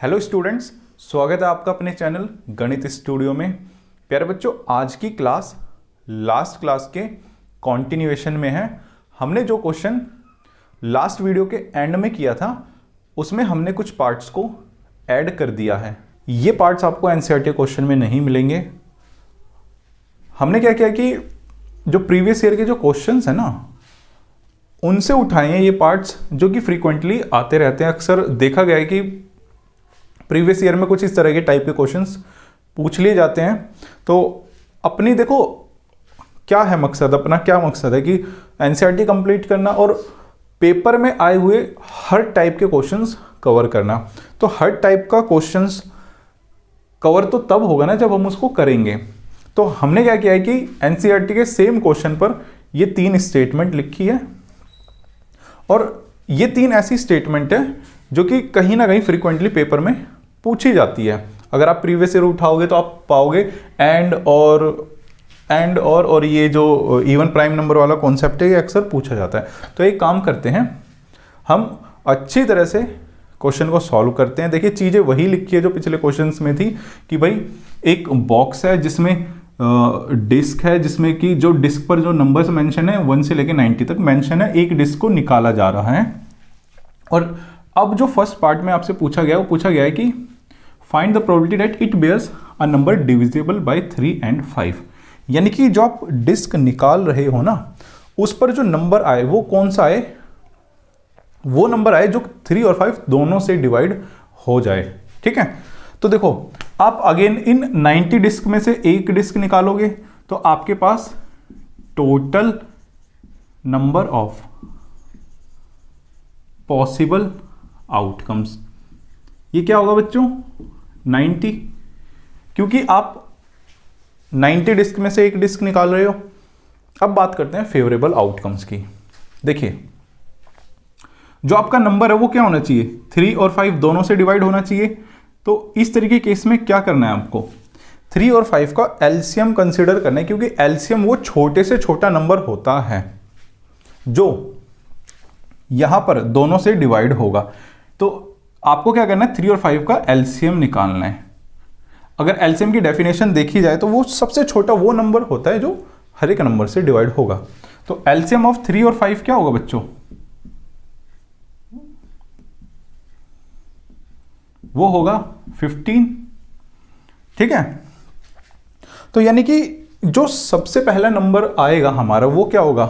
Hello students, स्वागत है आपका अपने चैनल गणित स्टूडियो में। प्यारे बच्चों, आज की क्लास लास्ट क्लास के कॉन्टिन्यूएशन में है। हमने जो क्वेश्चन लास्ट वीडियो के एंड में किया था उसमें हमने कुछ पार्ट्स को ऐड कर दिया है। ये पार्ट्स आपको एनसीईआरटी क्वेश्चन में नहीं मिलेंगे। हमने क्या किया कि जो प्रीवियस ईयर के जो क्वेश्चंस है ना उनसे उठाए हैं ये पार्ट्स जो कि फ्रीक्वेंटली आते रहते हैं। अक्सर देखा गया है कि प्रीवियस ईयर में कुछ इस तरह के टाइप के क्वेश्चंस पूछ लिए जाते हैं। तो अपनी देखो क्या है मकसद, अपना क्या मकसद है कि एनसीईआरटी कंप्लीट करना और पेपर में आए हुए हर टाइप के क्वेश्चंस कवर करना। तो हर टाइप का क्वेश्चंस कवर तो तब होगा ना जब हम उसको करेंगे। तो हमने क्या किया है कि एनसीईआरटी के सेम क्वेश्चन पर ये 3 स्टेटमेंट लिखी है और ये 3 ऐसी स्टेटमेंट है जो कि कहीं ना कहीं फ्रीक्वेंटली पेपर में पूछी जाती है। अगर आप प्रीवियस ईयर उठाओगे तो आप पाओगे एंड और ये जो इवन प्राइम नंबर वाला कॉन्सेप्ट है ये अक्सर पूछा जाता है। तो एक काम करते हैं, हम अच्छी तरह से क्वेश्चन को सॉल्व करते हैं। देखिए चीज़ें वही लिखी है जो पिछले क्वेश्चंस में थी कि भाई एक बॉक्स है जिसमें डिस्क है, जिसमें कि जो डिस्क पर जो नंबर्स मेंशन है 1 से लेकर 90 तक मेंशन है। एक डिस्क को निकाला जा रहा है और अब जो फर्स्ट पार्ट में आपसे पूछा गया वो पूछा गया है कि find the probability that it bears a number divisible by 3 and 5। यानी कि जो आप डिस्क निकाल रहे हो ना उस पर जो नंबर आए वो कौन सा आए, वो नंबर आए जो 3 और 5 दोनों से डिवाइड हो जाए। ठीक है, तो देखो आप अगेन इन 90 डिस्क में से एक डिस्क निकालोगे तो आपके पास total number of possible outcomes ये क्या होगा बच्चों 90, क्योंकि आप 90 डिस्क में से एक डिस्क निकाल रहे हो। अब बात करते हैं फेवरेबल आउटकम्स की। देखिए जो आपका नंबर है वो क्या होना चाहिए, 3 और 5 दोनों से डिवाइड होना चाहिए। तो इस तरीके केस में क्या करना है आपको, 3 और 5 का एलसीएम कंसीडर करना है, क्योंकि एलसीएम वो छोटे से छोटा नंबर होता है जो यहां पर दोनों से डिवाइड होगा। तो आपको क्या करना है, 3 और 5 का एलसीएम निकालना है। अगर एलसीएम की डेफिनेशन देखी जाए तो वो सबसे छोटा वो नंबर होता है जो हर एक नंबर से डिवाइड होगा। तो एलसीएम ऑफ 3 और 5 क्या होगा बच्चों, वो होगा 15। ठीक है, तो यानी कि जो सबसे पहला नंबर आएगा हमारा वो क्या होगा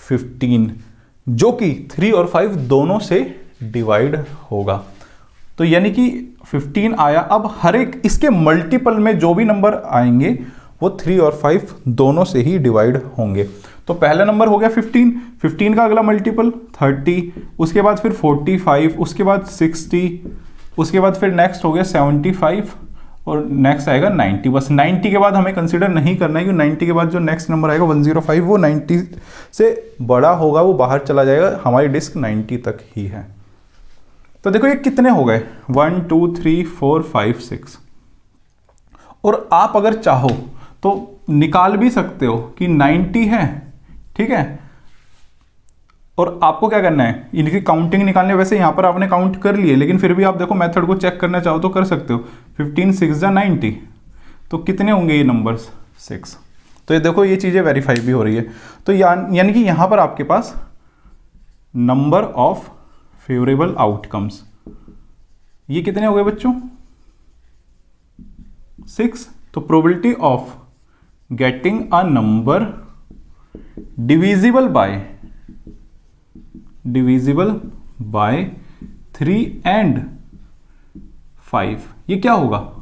15, जो कि 3 और 5 दोनों से डिवाइड होगा। तो यानी कि 15 आया। अब हर एक इसके मल्टीपल में जो भी नंबर आएंगे वो 3 और 5 दोनों से ही डिवाइड होंगे। तो पहला नंबर हो गया 15 का अगला मल्टीपल 30, उसके बाद फिर 45, उसके बाद 60, उसके बाद फिर नेक्स्ट हो गया 75 और नेक्स्ट आएगा 90। बस 90 के बाद हमें कंसीडर नहीं करना है, क्योंकि 90 के बाद जो नेक्स्ट नंबर आएगा 105 वो 90 से बड़ा होगा, वो बाहर चला जाएगा। हमारी डिस्क 90 तक ही है। तो देखो ये कितने हो गए 1 2 3 4 5 6। और आप अगर चाहो तो निकाल भी सकते हो कि 90 है। ठीक है, और आपको क्या करना है, इनकी काउंटिंग निकालने। वैसे यहां पर आपने काउंट कर लिए, लेकिन फिर भी आप देखो मेथड को चेक करना चाहो तो कर सकते हो। 15 6 जा 90, तो कितने होंगे ये नंबर्स 6। तो ये देखो ये चीजें वेरीफाई भी हो रही है। तो यानी कि यहां पर आपके पास नंबर ऑफ फेवरेबल आउटकम्स ये कितने हो गए बच्चों 6। तो probability of getting a number divisible by 3 and 5 ये क्या होगा,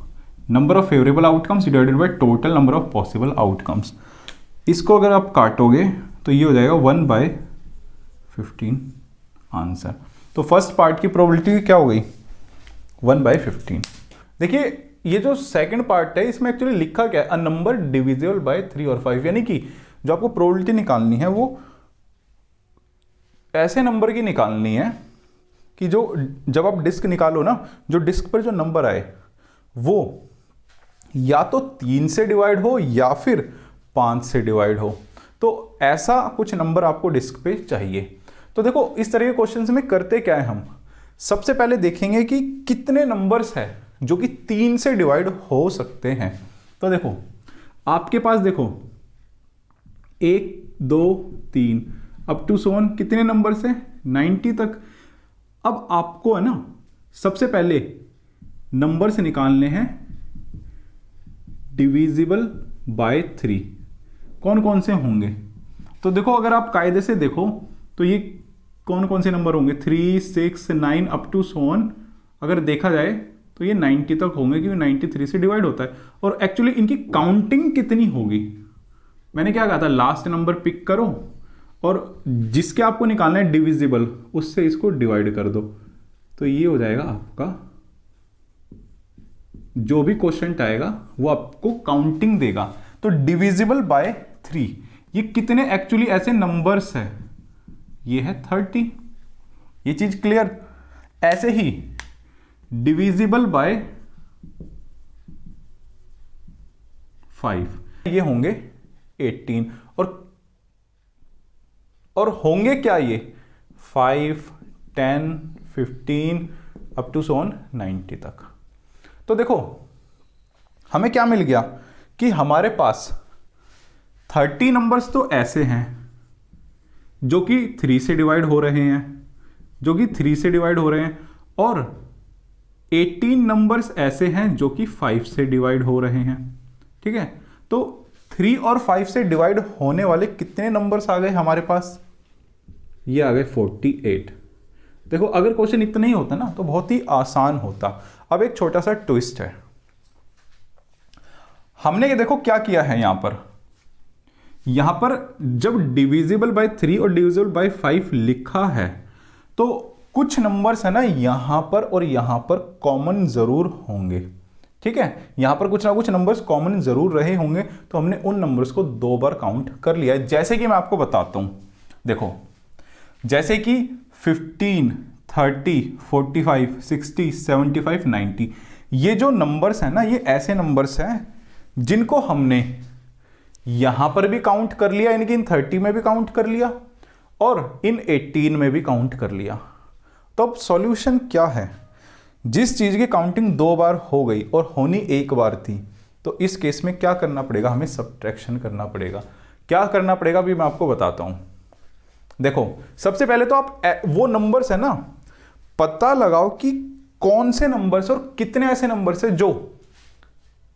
number of favourable outcomes divided by total number of possible outcomes. इसको अगर आप काटोगे तो ये हो जाएगा 1/15 आंसर। तो फर्स्ट पार्ट की प्रोबेबिलिटी क्या हो गई 1/15। देखिए ये जो सेकंड पार्ट है इसमें एक्चुअली लिखा क्या है, अ नंबर डिविजिबल बाय 3 और 5। यानी कि जो आपको प्रोबेबिलिटी निकालनी है वो ऐसे नंबर की निकालनी है कि जो जब आप डिस्क निकालो ना, जो डिस्क पर जो नंबर आए वो या तो 3 से डिवाइड हो या फिर 5 से डिवाइड हो। तो ऐसा कुछ नंबर आपको डिस्क पे चाहिए। तो देखो इस तरह के क्वेश्चंस में करते क्या है, हम सबसे पहले देखेंगे कि कितने नंबर्स है जो कि 3 से डिवाइड हो सकते हैं। तो देखो आपके पास देखो 1 2 3 अप टू सोन कितने नंबर्स है 90 तक। अब आपको है ना सबसे पहले नंबर्स निकालने हैं डिविजिबल बाय 3। कौन कौन से होंगे? तो देखो अगर आप कायदे से देखो तो ये कौन कौन से नंबर होंगे 3 6 9 अप टू सोन। अगर देखा जाए तो ये 90 तक होंगे क्योंकि 93 से डिवाइड होता है। और एक्चुअली इनकी काउंटिंग कितनी होगी? मैंने क्या कहा था, लास्ट नंबर पिक करो और जिसके आपको निकालना है डिविजिबल उससे इसको डिवाइड कर दो। तो ये हो जाएगा आपका, जो भी क्वेश्चन आएगा वो आपको काउंटिंग देगा। तो डिविजिबल बाय 3 ये कितने एक्चुअली ऐसे नंबर्स है? ये है 30। ये चीज क्लियर। ऐसे ही डिविजिबल बाय 5 ये होंगे 18। और होंगे क्या ये 5 10 15 अप टू सोन 90 तक। तो देखो हमें क्या मिल गया कि हमारे पास 30 नंबर्स तो ऐसे हैं जो कि 3 से डिवाइड हो रहे हैं, और 18 नंबर्स ऐसे हैं जो कि 5 से डिवाइड हो रहे हैं। ठीक है, तो 3 और 5 से डिवाइड होने वाले कितने नंबर्स आ गए हमारे पास? ये आ गए 48। देखो अगर क्वेश्चन इतना ही होता ना तो बहुत ही आसान होता। अब एक छोटा सा ट्विस्ट है। हमने ये देखो क्या किया है यहां पर जब डिविजिबल बाय 3 और डिविजिबल बाय 5 लिखा है तो कुछ नंबर्स है ना यहां पर और यहां पर कॉमन जरूर होंगे। ठीक है, यहां पर कुछ ना कुछ नंबर्स कॉमन जरूर रहे होंगे, तो हमने उन नंबर्स को 2 बार काउंट कर लिया है। जैसे कि मैं आपको बताता हूं, देखो जैसे कि 15 30 45 60 75 90 ये जो नंबर्स हैं ना ये ऐसे नंबर्स हैं जिनको हमने यहां पर भी काउंट कर लिया, यानी कि इन 30 में भी काउंट कर लिया और इन 18 में भी काउंट कर लिया। तो अब सॉल्यूशन क्या है? जिस चीज की काउंटिंग 2 बार हो गई और होनी 1 बार थी, तो इस केस में क्या करना पड़ेगा? हमें सब्ट्रैक्शन करना पड़ेगा। क्या करना पड़ेगा अभी मैं आपको बताता हूं। देखो सबसे पहले तो आप वो नंबर्स है ना पता लगाओ कि कौन से नंबर्स और कितने ऐसे नंबर्स है जो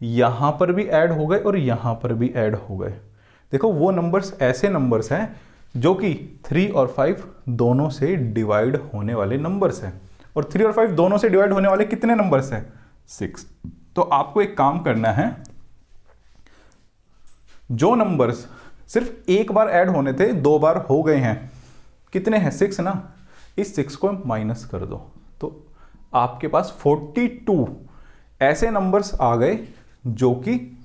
यहां पर भी ऐड हो गए और यहां पर भी ऐड हो गए। देखो वो नंबर्स ऐसे नंबर्स हैं जो कि 3 और 5 दोनों से डिवाइड होने वाले नंबर्स हैं। और 3 और 5 दोनों से डिवाइड होने वाले कितने नंबर्स हैं? 6। तो आपको एक काम करना है, जो नंबर्स सिर्फ 1 बार ऐड होने थे 2 बार हो गए हैं, कितने हैं? 6 ना। इस 6 को माइनस कर दो तो आपके पास 42 ऐसे नंबर्स आ गए जो कि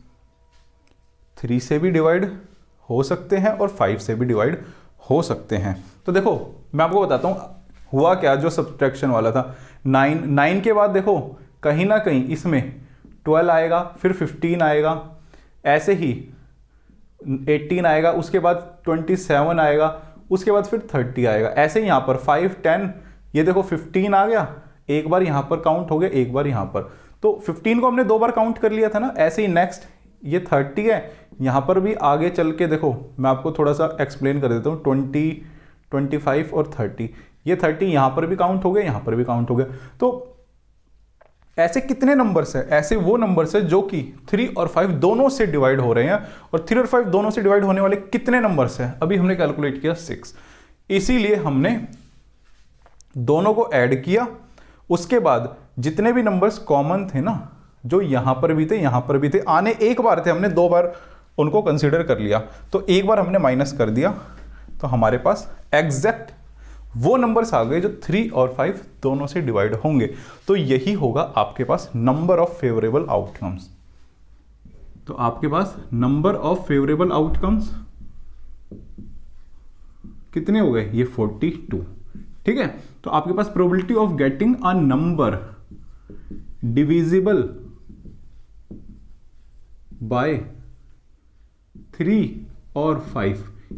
3 से भी डिवाइड हो सकते हैं और 5 से भी डिवाइड हो सकते हैं। तो देखो मैं आपको बताता हूं हुआ क्या। जो सब्ट्रैक्शन वाला था 9 के बाद देखो कहीं ना कहीं इसमें 12 आएगा, फिर 15 आएगा, ऐसे ही 18 आएगा, उसके बाद 27 आएगा, उसके बाद फिर 30 आएगा। ऐसे ही यहां पर 5 10 ये देखो 15 आ गया, एक बार यहां पर काउंट हो गया, एक बार यहां पर। तो 15 को हमने 2 बार काउंट कर लिया था ना। ऐसे ही नेक्स्ट ये 30 है, यहां पर भी आगे चल के देखो मैं आपको थोड़ा सा एक्सप्लेन कर देता हूं। 20 25 और 30, ये 30 यहां पर भी काउंट हो गया, यहां पर भी काउंट हो गया। तो ऐसे कितने नंबर्स है? ऐसे वो नंबर्स है जो कि 3 और 5 दोनों से डिवाइड हो रहे हैं। और 3 और 5 दोनों से डिवाइड होने वाले कितने नंबर्स हैं? अभी हमने कैलकुलेट किया 6, इसीलिए हमने दोनों को ऐड किया। उसके बाद जितने भी नंबर्स कॉमन थे ना, जो यहां पर भी थे यहां पर भी थे, आने 1 बार थे, हमने 2 बार उनको कंसीडर कर लिया। तो 1 बार हमने माइनस कर दिया, तो हमारे पास एग्जैक्ट वो नंबर्स आ गए जो 3 और 5 दोनों से डिवाइड होंगे। तो यही होगा आपके पास नंबर ऑफ फेवरेबल आउटकम्स। तो आपके पास नंबर ऑफ फेवरेबल आउटकम्स कितने हो गए? ये 42। ठीक है, तो आपके पास probability of getting a number divisible by 3 और 5,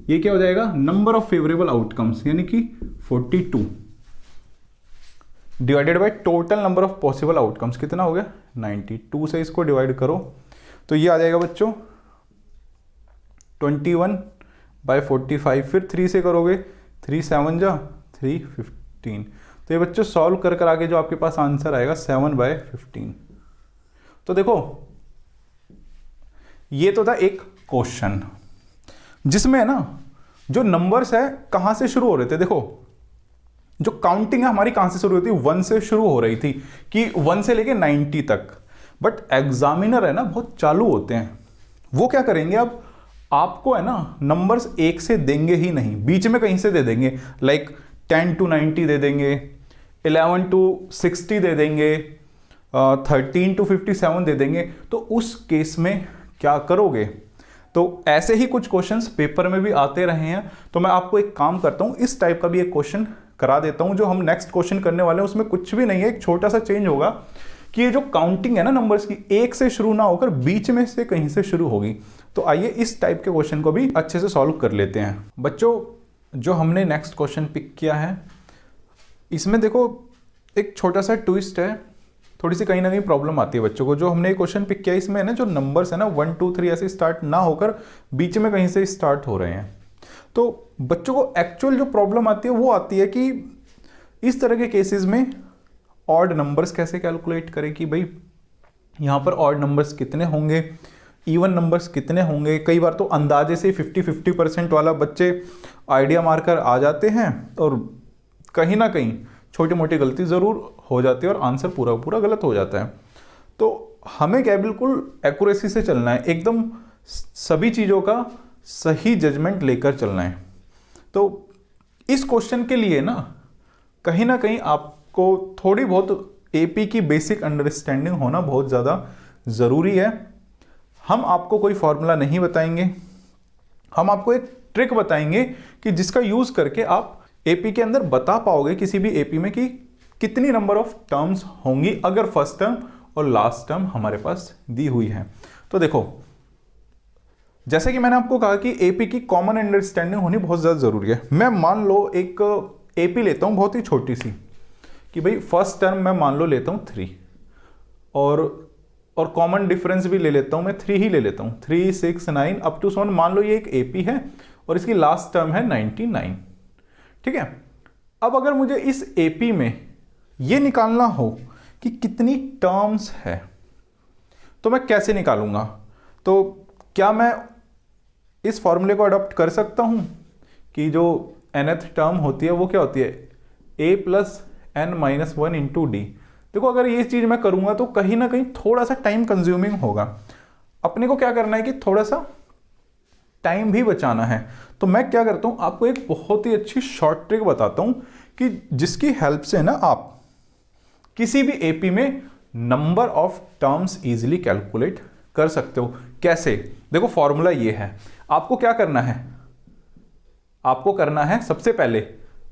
ये क्या हो जाएगा? नंबर ऑफ फेवरेबल आउटकम्स, यानी कि 42। Divided by total number of possible outcomes, कितना हो गया 92 से इसको डिवाइड करो तो ये आ जाएगा बच्चों 21/45, फिर 3 से करोगे 3 7 जा 315, तो ये बच्चों सॉल्व कर कर आगे जो आपके पास आंसर आएगा 7/15। तो देखो ये तो था एक क्वेश्चन जिसमें है ना जो नंबर्स है कहां से शुरू हो रहे थे, देखो जो काउंटिंग है हमारी कहां से शुरू होती है, 1 से शुरू हो रही थी कि 1 से लेके 90 तक। बट एग्जामिनर है ना बहुत चालू होते हैं, वो क्या करेंगे अब आपको है ना नंबर्स 1 से देंगे ही नहीं, बीच में कहीं से दे देंगे, लाइक 10 to 90 दे देंगे, 11 to 60 दे देंगे, 13 to 57 दे देंगे। तो उस केस में क्या करोगे, तो ऐसे ही कुछ क्वेश्चंस पेपर में भी आते रहे हैं। तो मैं आपको एक काम करता हूं, इस टाइप का भी एक क्वेश्चन करा देता हूं। जो हम नेक्स्ट क्वेश्चन करने वाले हैं उसमें कुछ भी नहीं है, एक छोटा सा चेंज होगा कि ये जो काउंटिंग है ना नंबर्स की, 1 से शुरू ना होकर बीच में से कहीं से शुरू होगी। तो आइए इस टाइप के क्वेश्चन को भी अच्छे से सॉल्व कर लेते हैं। बच्चों जो हमने नेक्स्ट क्वेश्चन पिक किया है इसमें देखो एक छोटा सा ट्विस्ट है, थोड़ी सी कहीं ना कहीं प्रॉब्लम आती है बच्चों को। जो हमने क्वेश्चन पिक किया इसमें है ना जो नंबर्स है ना 1 2 3 ऐसे स्टार्ट ना होकर बीच में कहीं से स्टार्ट हो रहे हैं। तो बच्चों को एक्चुअल जो प्रॉब्लम आती है वो आती है कि इस तरह के केसेस में ऑड नंबर्स कैसे कैलकुलेट करें कि भाई यहाँ पर ऑड नंबर्स कितने होंगे, इवन नंबर्स कितने होंगे। कई बार तो अंदाजे से 50-50% वाला बच्चे आइडिया मारकर आ जाते हैं और कहीं ना कहीं छोटी मोटी गलती ज़रूर हो जाती है और आंसर पूरा पूरा गलत हो जाता है। तो हमें क्या बिल्कुल एक्यूरेसी से चलना है, एकदम सभी चीज़ों का सही जजमेंट लेकर चलना है। तो इस क्वेश्चन के लिए ना कहीं आपको थोड़ी बहुत एपी की बेसिक अंडरस्टैंडिंग होना बहुत ज़्यादा ज़रूरी है। हम आपको कोई फॉर्मूला नहीं बताएंगे, हम आपको एक ट्रिक बताएंगे कि जिसका यूज़ करके आप एपी के अंदर बता पाओगे किसी भी एपी में कि कितनी नंबर ऑफ टर्म्स होंगी अगर फर्स्ट टर्म और लास्ट टर्म हमारे पास दी हुई है। तो देखो जैसे कि मैंने आपको कहा कि एपी की कॉमन अंडरस्टैंडिंग होनी बहुत ज़्यादा ज़रूरी है। मैं मान लो एक एपी लेता हूँ बहुत ही छोटी सी कि भाई फर्स्ट टर्म मैं मान लो लेता हूँ 3 और कॉमन डिफरेंस भी ले लेता हूँ, मैं 3 ही ले लेता हूँ, 3 6 9 अप टू 7। मान लो ये एक एपी है और इसकी लास्ट टर्म है 99, ठीक है। अब अगर मुझे इस एपी में ये निकालना हो कि कितनी टर्म्स है तो मैं कैसे निकालूंगा। तो क्या मैं इस फॉर्मूले को अडॉप्ट कर सकता हूं कि जो nth टर्म होती है वो क्या होती है a plus n minus 1 into D. देखो अगर ये चीज मैं करूंगा तो कहीं ना कहीं थोड़ा सा टाइम कंज्यूमिंग होगा। अपने को क्या करना है कि थोड़ा सा टाइम भी बचाना है। तो मैं क्या करता हूं आपको एक बहुत ही अच्छी शॉर्ट ट्रिक बताता हूं कि जिसकी हेल्प से ना आप किसी भी एपी में number of terms easily calculate कर सकते हो। कैसे, देखो फॉर्मूला ये है। आपको क्या करना है, आपको करना है सबसे पहले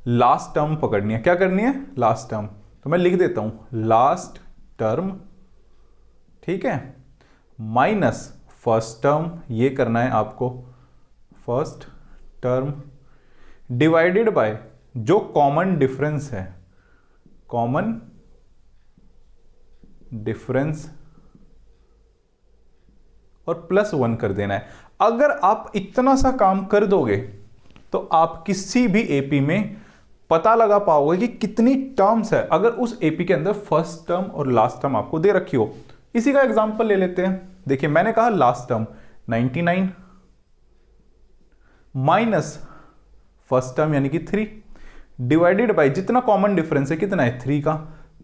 लास्ट टर्म पकड़नी है। क्या करनी है, लास्ट टर्म। तो मैं लिख देता हूं लास्ट टर्म, ठीक है, माइनस फर्स्ट टर्म, ये करना है आपको फर्स्ट टर्म, डिवाइडेड बाय जो कॉमन डिफरेंस है, कॉमन डिफरेंस, और प्लस 1 कर देना है। अगर आप इतना सा काम कर दोगे तो आप किसी भी एपी में पता लगा पाओगे कि कितनी टर्म्स है अगर उस एपी के अंदर फर्स्ट टर्म और लास्ट टर्म आपको दे रखी हो। इसी का एग्जांपल ले लेते हैं। देखिए मैंने कहा last term 99 minus first term यानी कि 3 डिवाइडेड बाय जितना कॉमन डिफरेंस है कितना है 3 का,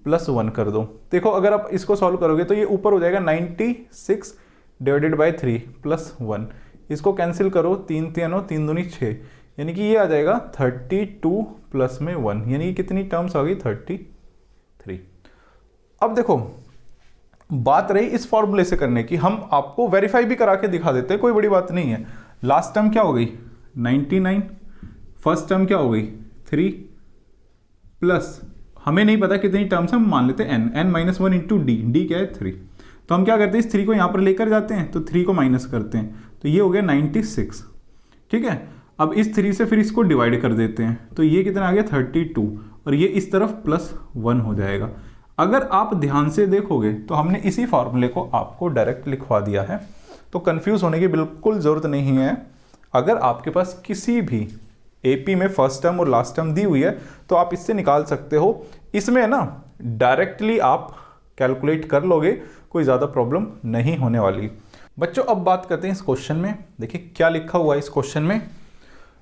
प्लस 1 कर दो। देखो अगर आप इसको सॉल्व करोगे तो ये ऊपर हो जाएगा 96 डिवाइडेड बाय 3 प्लस 1। इसको कैंसिल करो, 3 3 दूनी 6, यानी कि ये आ जाएगा 32 प्लस में 1, यानी कि कितनी टर्म्स आ गई 33। अब देखो बात रही इस फॉर्मूले से करने की, हम आपको वेरीफाई भी करा के दिखा देते हैं, कोई बड़ी बात नहीं है। लास्ट टर्म क्या हो गई 99, फर्स्ट टर्म क्या हो गई 3 प्लस हमें नहीं पता कितनी टर्म्स, हम मान लेते हैं n माइनस 1 इंटू डी क्या है 3। तो हम क्या करते हैं इस 3 को यहाँ पर लेकर जाते हैं तो 3 को माइनस करते हैं तो ये हो गया 96, ठीक है। अब इस 3 से फिर इसको डिवाइड कर देते हैं तो ये कितना आ गया 32, और ये इस तरफ +1 हो जाएगा। अगर आप ध्यान से देखोगे तो हमने इसी फॉर्मूले को आपको डायरेक्ट लिखवा दिया है, तो कंफ्यूज होने की बिल्कुल ज़रूरत नहीं है। अगर आपके पास किसी भी एपी में फर्स्ट टर्म और लास्ट टर्म दी हुई है तो आप इससे निकाल सकते हो। इसमें ना डायरेक्टली आप कैलकुलेट कर लोगे, कोई ज़्यादा प्रॉब्लम नहीं होने वाली। बच्चों अब बात करते हैं इस क्वेश्चन में। देखिए क्या लिखा हुआ है इस क्वेश्चन में।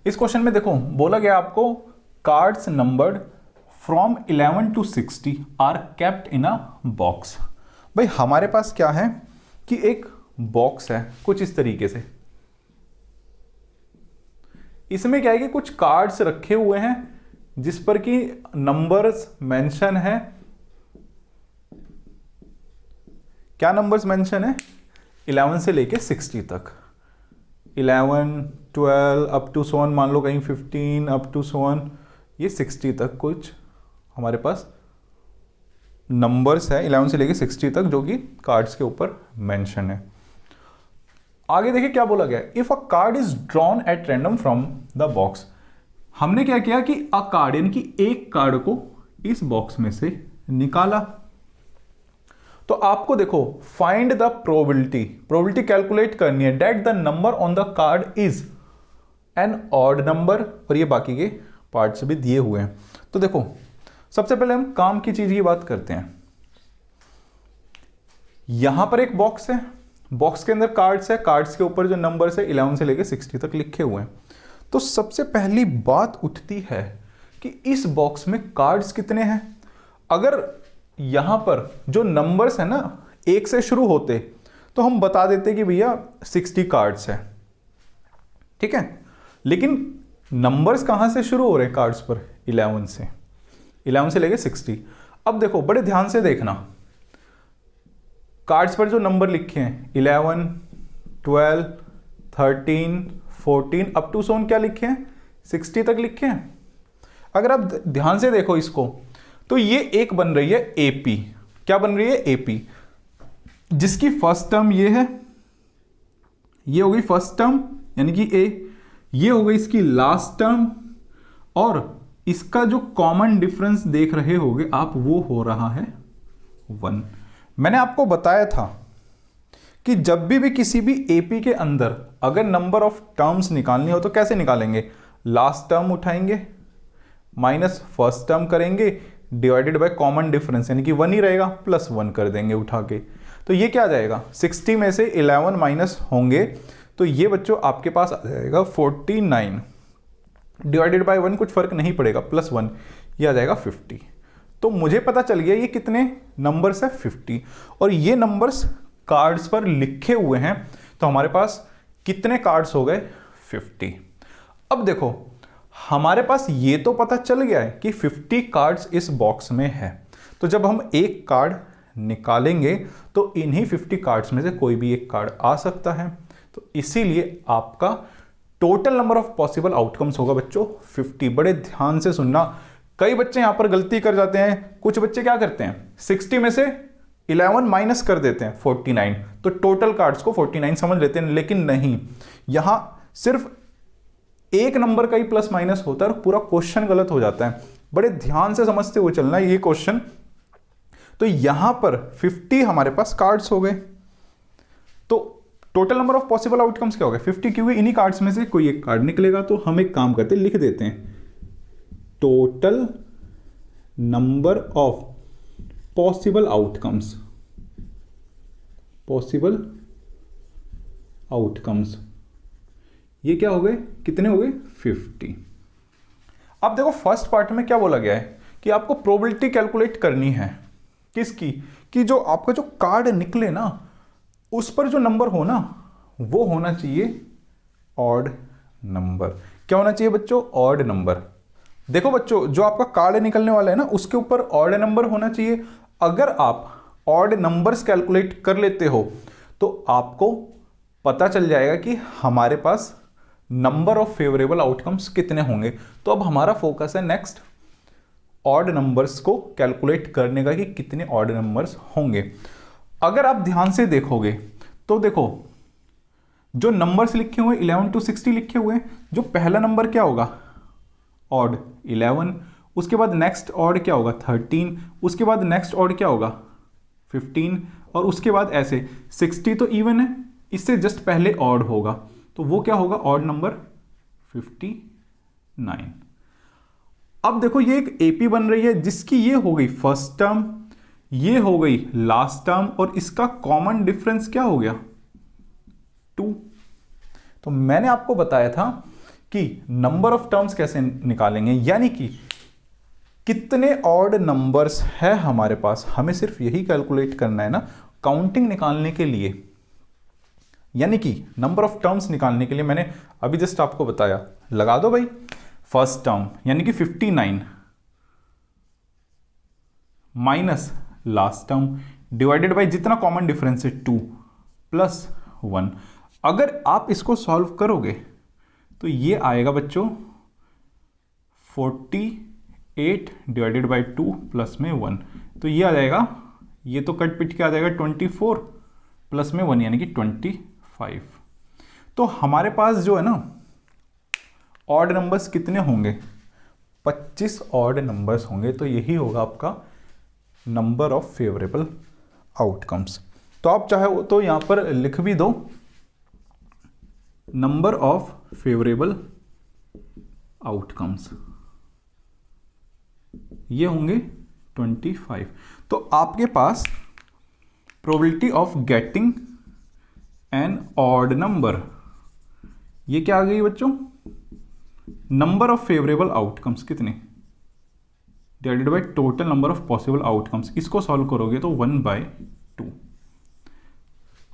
इस क्वेश्चन में देखो बोला गया आपको cards numbered from 11 to 60 are kept in a box. भाई हमारे पास क्या है कि एक बॉक्स है कुछ इस तरीके से। इसमें क्या है कि कुछ कार्ड्स रखे हुए हैं जिस पर कि नंबर्स मेंशन है। क्या नंबर्स मेंशन है? 11 से लेके 60 तक। 11, 12 अप टू सो ऑन, मान लो कहीं 15 अप टू सो ऑन, ये 60 तक कुछ हमारे पास नंबर्स है 11 से लेके 60 तक जो कि कार्ड्स के ऊपर मेंशन है। आगे देखिए क्या बोला गया, if a card is drawn at random from the box. हमने क्या किया कि अ कार्ड यानी कि एक कार्ड को इस बॉक्स में से निकाला। तो आपको देखो फाइंड द प्रोबेबिलिटी कैलकुलेट करनी है that the number on the card is an odd number, और ये बाकी के पार्ट्स भी दिए हुए हैं। तो देखो सबसे पहले हम काम की चीज की बात करते हैं। यहां पर एक बॉक्स है, बॉक्स के अंदर कार्ड्स है, कार्ड्स के ऊपर जो नंबर्स है 11 से लेके 60 तक लिखे हुए हैं। तो सबसे पहली बात उठती है कि इस बॉक्स में कार्ड्स कितने हैं। अगर यहां पर जो नंबर्स है ना 1 से शुरू होते तो हम बता देते कि भैया 60 कार्ड्स है, ठीक है। लेकिन नंबर्स कहां से शुरू हो रहे हैं कार्ड्स पर? 11 से लेके 60। अब देखो बड़े ध्यान से देखना, कार्ड्स पर जो नंबर लिखे हैं 11, 12, 13, 14 अप टू सोन क्या लिखे हैं? 60 तक लिखे हैं। अगर आप ध्यान से देखो इसको तो ये एक बन रही है एपी। क्या बन रही है? एपी, जिसकी फर्स्ट टर्म ये है, ये हो गई फर्स्ट टर्म यानी कि ए, ये हो गई इसकी लास्ट टर्म, और इसका जो कॉमन डिफरेंस देख रहे होगे आप वो हो रहा है 1। मैंने आपको बताया था कि जब भी किसी भी एपी के अंदर अगर नंबर ऑफ टर्म्स निकालनी हो तो कैसे निकालेंगे? लास्ट टर्म उठाएंगे माइनस फर्स्ट टर्म करेंगे डिवाइडेड बाय कॉमन डिफरेंस यानी कि 1 ही रहेगा, +1 कर देंगे उठा के। तो ये क्या आ जाएगा? 60 में से 11 माइनस होंगे तो ये बच्चों आपके पास आ जाएगा 49 डिवाइडेड बाय 1, कुछ फर्क नहीं पड़ेगा, +1, ये आ जाएगा 50। तो मुझे पता चल गया ये कितने नंबर्स है 50, और ये नंबर्स कार्ड्स पर लिखे हुए हैं। तो हमारे पास कितने कार्ड्स हो गए? 50। अब देखो हमारे पास ये तो पता चल गया है कि 50 कार्ड्स इस बॉक्स में है। तो जब हम एक कार्ड निकालेंगे तो इन्हीं 50 कार्ड्स में से कोई भी एक कार्ड आ सकता है। तो इसीलिए आपका total number of possible outcomes होगा बच्चों 50। बड़े ध्यान से सुनना, कई बच्चे यहां पर गलती कर जाते हैं। कुछ बच्चे क्या करते हैं 60 में से 11 माइनस कर देते हैं 49, तो टोटल कार्ड्स को 49 समझ लेते हैं। लेकिन नहीं, यहां सिर्फ एक नंबर का ही प्लस माइनस होता है और पूरा क्वेश्चन गलत हो जाता है। बड़े ध्यान से समझते हुए चलना ये क्वेश्चन। तो यहां पर 50 हमारे पास कार्ड्स हो गए, तो total number of possible outcomes क्या हो गए 50, क्योंकि इन्हीं कार्ड्स में से कोई एक कार्ड निकलेगा। तो हम एक काम करते लिख देते हैं total number of possible outcomes, ये क्या हो गए? कितने हो गए? 50। अब देखो फर्स्ट पार्ट में क्या बोला गया है कि आपको प्रोबेबिलिटी कैलकुलेट करनी है। किसकी? कि जो आपका जो कार्ड निकले ना उस पर जो नंबर हो ना वो होना चाहिए ऑड नंबर। क्या होना चाहिए बच्चों? Odd number. देखो बच्चों जो आपका कार्ड निकलने वाला है ना उसके ऊपर ऑड नंबर होना चाहिए। अगर आप ऑड नंबर्स कैलकुलेट कर लेते हो तो आपको पता चल जाएगा कि हमारे पास नंबर ऑफ फेवरेबल आउटकम्स कितने होंगे। तो अब हमारा फोकस है नेक्स्ट ऑड नंबर्स को कैलकुलेट करने का कि कितने ऑड नंबर्स होंगे। अगर आप ध्यान से देखोगे तो देखो जो नंबर्स लिखे हुए 11 to 60 लिखे हुए हैं, जो पहला नंबर क्या होगा? ऑड 11, उसके बाद नेक्स्ट ऑड क्या होगा 13, उसके बाद नेक्स्ट ऑड क्या होगा 15, और उसके बाद ऐसे 60 तो इवन है, इससे जस्ट पहले ऑड होगा, तो वो क्या होगा ऑड नंबर 59। अब देखो ये एक एपी बन रही है जिसकी ये हो गई फर्स्ट टर्म, ये हो गई लास्ट टर्म, और इसका कॉमन डिफरेंस क्या हो गया 2। तो मैंने आपको बताया था कि नंबर ऑफ टर्म्स कैसे निकालेंगे, यानी कि कितने ऑड नंबर्स है हमारे पास, हमें सिर्फ यही कैलकुलेट करना है ना काउंटिंग निकालने के लिए, यानी कि नंबर ऑफ टर्म्स निकालने के लिए मैंने अभी जस्ट आपको बताया। लगा दो भाई, फर्स्ट टर्म यानी कि 59 minus last term divided by जितना कॉमन डिफरेंस है 2 प्लस 1। अगर आप इसको सॉल्व करोगे तो ये आएगा बच्चों 48 डिवाइडेड बाय 2 प्लस में 1, तो ये आ जाएगा, ये तो कट पिट के आ जाएगा 24 प्लस में 1 यानी कि 25। तो हमारे पास जो है ना ऑड नंबर्स कितने होंगे 25 ऑड नंबर्स होंगे, तो यही होगा आपका नंबर ऑफ फेवरेबल आउटकम्स। तो आप चाहे तो यहां पर लिख भी दो नंबर ऑफ फेवरेबल आउटकम्स, ये होंगे 25। तो आपके पास probability of getting an odd number, ये क्या आ गई बच्चों नंबर ऑफ फेवरेबल आउटकम्स कितने divided by total number of possible outcomes, इसको सॉल्व करोगे तो 1/2।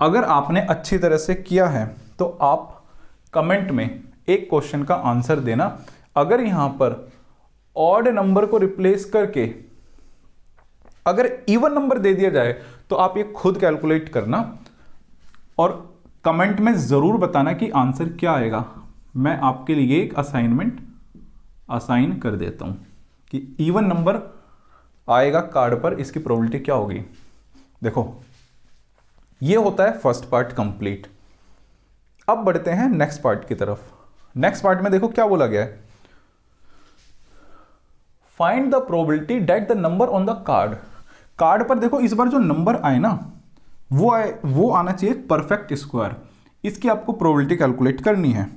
अगर आपने अच्छी तरह से किया है तो आप कमेंट में एक क्वेश्चन का आंसर देना। अगर यहां पर ऑड नंबर को रिप्लेस करके अगर इवन नंबर दे दिया जाए तो आप ये खुद कैलकुलेट करना और कमेंट में जरूर बताना कि आंसर क्या आएगा। मैं आपके लिए एक असाइनमेंट असाइन कर देता हूं कि इवन नंबर आएगा कार्ड पर, इसकी प्रोबेबिलिटी क्या होगी। देखो ये होता है फर्स्ट पार्ट कंप्लीट। अब बढ़ते हैं नेक्स्ट पार्ट की तरफ। नेक्स्ट पार्ट में देखो क्या बोला गया है, find the probability that the number on the card. Card पर देखो इस बार जो नंबर आए ना वो आना चाहिए परफेक्ट स्क्वायर। इसकी आपको प्रोबेबिलिटी कैलकुलेट करनी है।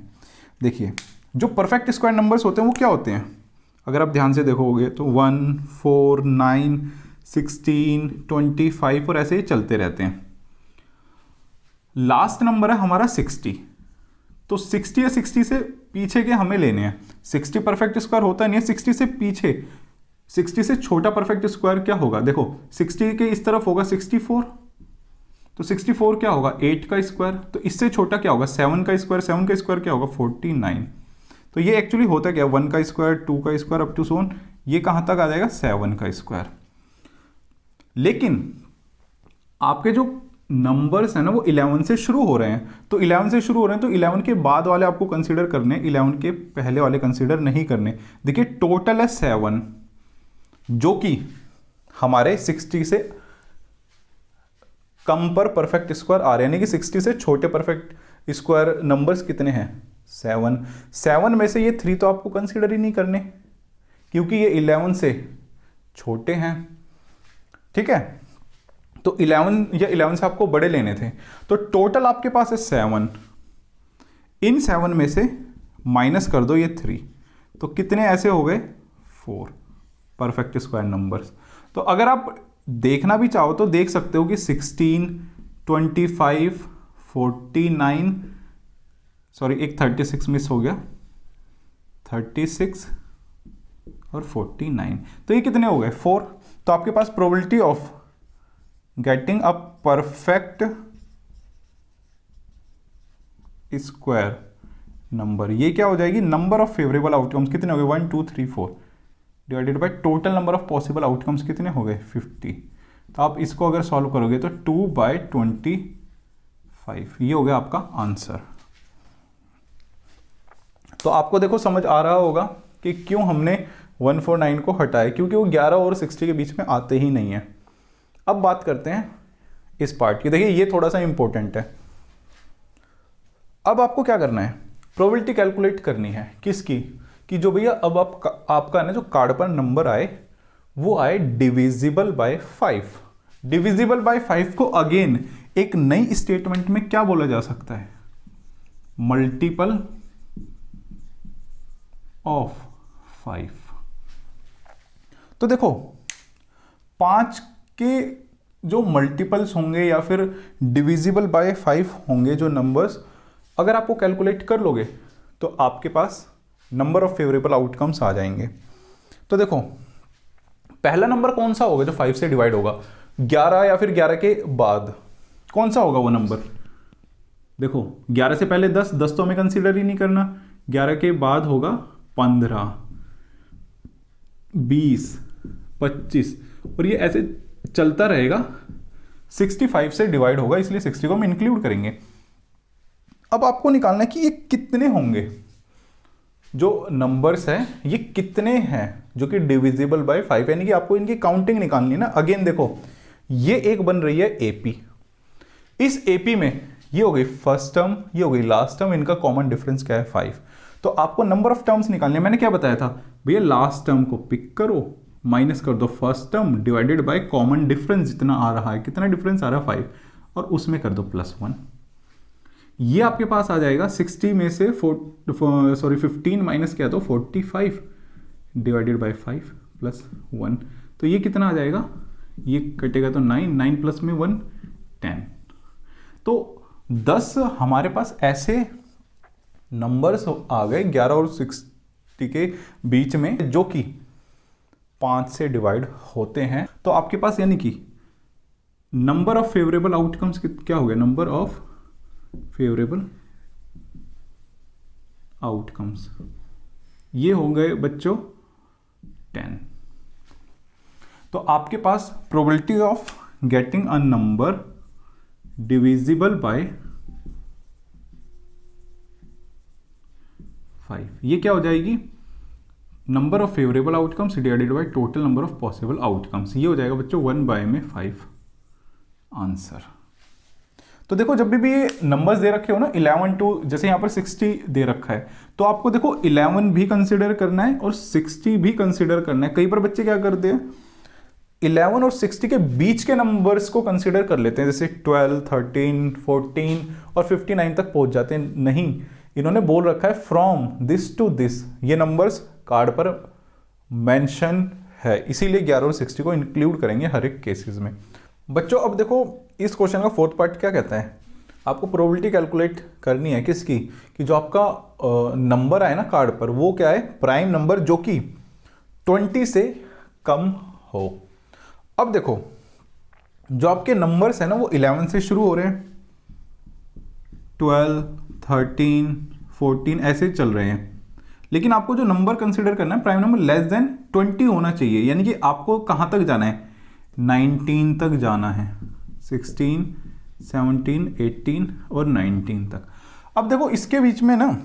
देखिए जो परफेक्ट स्क्वायर नंबर्स होते हैं वो क्या होते हैं, अगर आप ध्यान से देखोगे तो 1, 4, 9, 16, 25 और ऐसे ही चलते रहते हैं। लास्ट नंबर है हमारा 60, तो 60 या 60 से पीछे के हमें लेने हैं। 60 परफेक्ट स्क्वायर होता नहीं है, 60 से पीछे, 60 से छोटा परफेक्ट स्क्वायर क्या होगा, देखो 60 के इस तरफ होगा 64, तो 64 क्या होगा 8 का स्क्वायर, तो इससे छोटा क्या होगा 7 का स्क्वायर, 7 का स्क्वायर क्या होगा 49। तो ये एक्चुअली होता क्या 1 का स्क्वायर, 2 का square up to so on, ये कहां तक आ जाएगा 7 का स्क्वायर। लेकिन आपके जो नंबर्स है ना वो 11 से शुरू हो रहे हैं, तो 11 से शुरू हो रहे हैं तो 11 के बाद वाले आपको कंसीडर करने, 11 के पहले वाले कंसीडर नहीं करने। देखिए टोटल है 7 जो कि हमारे 60 से कम पर परफेक्ट स्क्वायर आ रहे हैं, यानी कि 60 से छोटे परफेक्ट स्क्वायर नंबर्स कितने हैं 7 में से ये 3 तो आपको कंसीडर ही नहीं करने क्योंकि ये 11 से छोटे हैं। ठीक है, तो 11 या 11 से आपको बड़े लेने थे, तो टोटल आपके पास है 7। इन 7 में से माइनस कर दो ये 3, तो कितने ऐसे हो गए 4 परफेक्ट स्क्वायर नंबर्स। तो अगर आप देखना भी चाहो तो देख सकते हो कि 16, 25, 49, सॉरी एक 36 मिस हो गया, 36 और 49, तो ये कितने हो गए 4। तो आपके पास probability of getting a perfect square number, ये क्या हो जाएगी नंबर ऑफ फेवरेबल आउटकम्स कितने हो गए 1, 2, 3, 4 divided by total number of possible outcomes कितने हो गए 50। तो आप इसको अगर सॉल्व करोगे तो 2/25, ये हो गया आपका आंसर। तो आपको देखो समझ आ रहा होगा कि क्यों हमने 149 को हटाया, क्योंकि वो 11 और 60 के बीच में आते ही नहीं है। अब बात करते हैं इस पार्ट की। देखिए ये थोड़ा सा इंपॉर्टेंट है। अब आपको क्या करना है, प्रोबेबिलिटी कैलकुलेट करनी है किसकी, कि जो भैया अब आपका ना जो कार्ड पर नंबर आए वो आए डिविजिबल बाय 5। डिविजिबल बाय 5 को अगेन एक नई स्टेटमेंट में क्या बोला जा सकता है? Multiple of 5। तो देखो 5 के जो मल्टीपल्स होंगे या फिर डिविजिबल बाय 5 होंगे जो नंबर्स, अगर आपको कैलकुलेट कर लोगे तो आपके पास नंबर ऑफ फेवरेबल आउटकम्स आ जाएंगे। तो देखो पहला नंबर कौन सा होगा जो 5 से डिवाइड होगा? 11 या फिर 11 के बाद कौन सा होगा वो नंबर? देखो 11 से पहले 10, 10 तो हमें कंसीडर ही नहीं करना। 11 के बाद होगा 15, 20, 25 और ये ऐसे चलता रहेगा। 65 से डिवाइड होगा, इसलिए 60 को हम इंक्लूड करेंगे। अब आपको निकालना है कि ये कितने होंगे, जो नंबर्स हैं ये कितने हैं जो कि डिविजिबल बाय 5, यानी कि आपको इनकी काउंटिंग निकालनी है ना। अगेन देखो ये एक बन रही है एपी, इस एपी में ये हो गई फर्स्ट टर्म, ये हो गई लास्ट टर्म, इनका कॉमन डिफरेंस क्या है? 5। तो आपको नंबर ऑफ टर्म्स निकालने, मैंने क्या बताया था भैया? लास्ट टर्म को पिक करो, माइनस कर दो first term divided by common difference जितना आ रहा है, कितना डिफरेंस आ रहा है 5, और उसमें कर दो +1। ये आपके पास आ जाएगा 60 में से 15 माइनस किया तो 45 डिवाइडेड बाय 5 +1। तो ये कितना आ जाएगा? ये कटेगा तो 9, 9 प्लस में 1 10। तो 10 हमारे पास ऐसे नंबर्स आ गए 11 और 60 के बीच में जो कि 5 से डिवाइड होते हैं। तो आपके पास यानी कि नंबर ऑफ फेवरेबल आउटकम्स क्या हो गया? नंबर ऑफ फेवरेबल आउटकम्स ये हो गए बच्चों 10। तो आपके पास probability of getting a number divisible by 5 ये क्या हो जाएगी? Number of favourable outcomes divided by total number of possible outcomes. ये हो जाएगा बच्चों 1/5 आंसर। तो देखो जब भी ये नंबर्स दे रखे हो ना 11 टू, जैसे यहाँ पर 60 दे रखा है, तो आपको देखो 11 भी कंसिडर करना है और 60 भी कंसिडर करना है। कई बार बच्चे क्या करते हैं 11 और 60 के बीच के नंबर्स को कंसिडर कर लेते हैं, जैसे 12, 13, 14 और 59 तक पहुंच जाते हैं। नहीं, इन्होंने बोल रखा है फ्रॉम दिस टू दिस, ये नंबर्स कार्ड पर मेंशन है, इसीलिए 11 और 60 को इंक्लूड करेंगे हर एक केसेस में। बच्चों अब देखो इस क्वेश्चन का फोर्थ पार्ट क्या कहता है? आपको प्रोबेबिलिटी कैलकुलेट करनी है किसकी? कि जो आपका नंबर आए ना कार्ड पर वो क्या है? प्राइम नंबर जो कि 20 से कम हो। अब देखो जो आपके नंबर्स है ना वो 11 से शुरू हो रहे हैं, 12, 13, 14 ऐसे चल रहे हैं, लेकिन आपको जो नंबर कंसिडर करना है प्राइम नंबर लेस देन 20 होना चाहिए। यानी कि आपको कहां तक जाना है? 19 तक जाना है, 16, 17, 18 और 19 तक। अब देखो इसके बीच में ना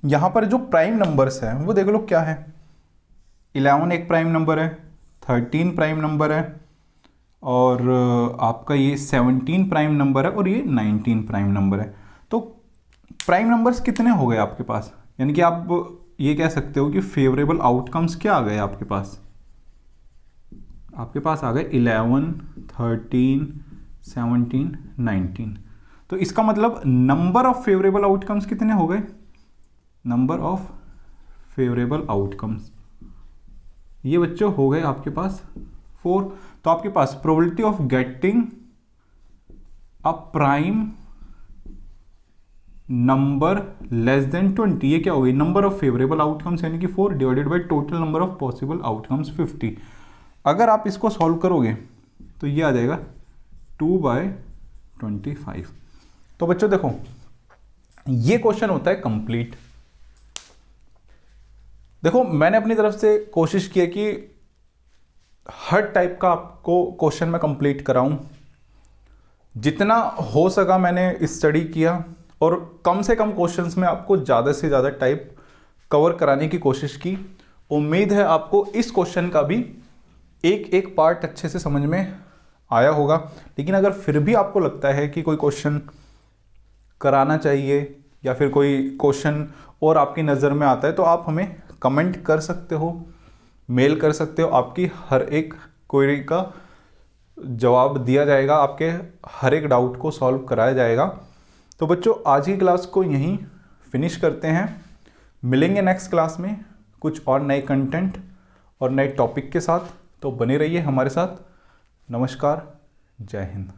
यहां पर जो प्राइम नंबर्स है वो देख लो क्या है। 11 एक प्राइम नंबर है, 13 प्राइम नंबर है, और आपका ये 17 प्राइम नंबर है, और ये 19 प्राइम नंबर है। तो प्राइम नंबर्स कितने हो गए आपके पास? यानी कि आप ये कह सकते हो कि फेवरेबल आउटकम्स क्या आ गए आपके पास? आपके पास आ गए 11, 13, 17, 19। तो इसका मतलब नंबर ऑफ फेवरेबल आउटकम्स कितने हो गए? नंबर ऑफ फेवरेबल आउटकम्स ये बच्चों हो गए आपके पास 4। तो आपके पास probability of getting a prime number less than 20 ये क्या हो गई? नंबर ऑफ फेवरेबल आउटकम्स यानी कि 4 divided by total number of possible outcomes 50। अगर आप इसको सॉल्व करोगे तो ये आ जाएगा 2/25। तो बच्चों देखो ये क्वेश्चन होता है कंप्लीट। देखो मैंने अपनी तरफ से कोशिश की है कि हर टाइप का आपको क्वेश्चन मैं कंप्लीट कराऊं, जितना हो सका मैंने स्टडी किया, और कम से कम क्वेश्चंस में आपको ज़्यादा से ज़्यादा टाइप कवर कराने की कोशिश की। उम्मीद है आपको इस क्वेश्चन का भी एक एक पार्ट अच्छे से समझ में आया होगा। लेकिन अगर फिर भी आपको लगता है कि कोई क्वेश्चन कराना चाहिए या फिर कोई क्वेश्चन और आपकी नज़र में आता है तो आप हमें कमेंट कर सकते हो, मेल कर सकते हो, आपकी हर एक क्वेरी का जवाब दिया जाएगा, आपके हर एक डाउट को सॉल्व कराया जाएगा। तो बच्चों आज की क्लास को यहीं फिनिश करते हैं, मिलेंगे नेक्स्ट क्लास में कुछ और नए कंटेंट और नए टॉपिक के साथ। तो बने रहिए हमारे साथ। नमस्कार, जय हिंद।